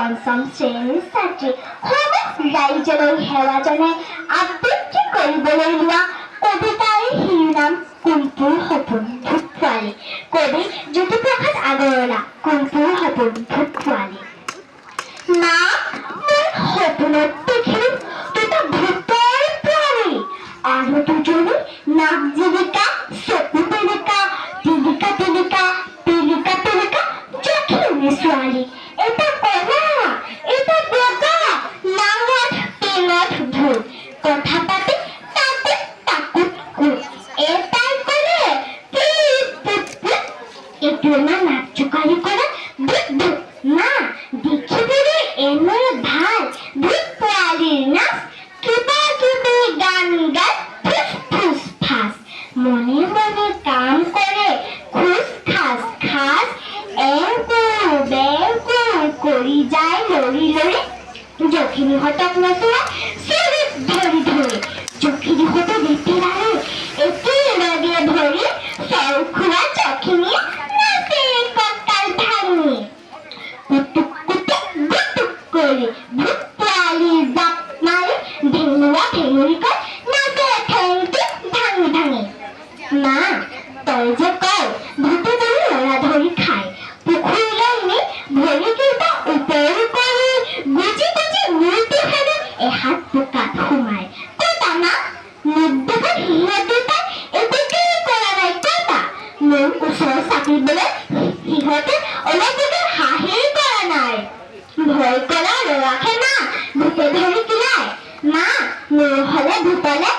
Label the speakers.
Speaker 1: পঞ্চম শ্ৰেণীৰ ছাত্ৰী সমগ্ৰ ৰাইজলৈ সেৱাজনাই আবৃত্তি কৰিবলৈ লোৱা কবিতাৰ শিৰোনাম কুলপুৰ সপোন ভূত পোৱালি। কবি জ্যোতিপ্ৰসাদ আগৰৱালা। কুলপুৰ সপোন ভূত পোৱালি। মা, মই সপোনত দেখিলো দুটা ভূতৰ পোৱালি আৰু দুজনী নাক জিলিকা, চকু পেলিকা, টিলিকা টিলিকা, টিলিকা টিলিকা জখিনী ছোৱালী। এটা কলা, এটা বগা, নাঙঠ টিঙঠ ভূত। কথা পাতি তাতে তাকুত কুত। এটাই ক'লে পুত পুত পুত, এইটোৱে মা নাক জোকাৰি ক'লে ভূত ভূত। মা, দেখিবলৈ এনে ভাল ভূত পোৱালিৰ নাচ, কিবা কিবি গান গাই ফুচ ফুচ ফাচ। মনে মনে কাম কৰে খোজ খাজ খাজ। এংকুৰ বেংকুৰ কৰি যায় লৰি লৰি। জখিনীহঁতক নচোৱাই চুলিত ধৰি ধৰি। জখিনীহঁতে লেতেৰাৰে একেলগে ধৰি চৰখোৱা জখিনীয়ে নাচে কঁকাল ভাঙি। কুটুক কুটুক গুটুক কৰি ভূত পোৱালি জাপ মাৰি ভেঙুৰা ভেঙুৰি কৈ নাচে ঠেংটো ভাঙি ভাঙি। মা, তই যে কওঁ ভূতে ধৰি লৰা ধৰি খায়, পুখুৰীলৈ নি ভৰিকেইটা ওপৰ কৰি গুজি গুজি মূৰটো হেনে এহাত বোকাত সোমাই। কতা মা, মোক দেখোন সিহঁতে তাই একোকে কৰা নাই। কতা মোৰ ওচৰ চাপিবলৈ সিহঁতে অলপতে হাঁহি কৰা নাই। ভয় কৰা ল'ৰাকে মা ভূতে ধৰি কিলাই। মা, মোৰ হলে ভূতলে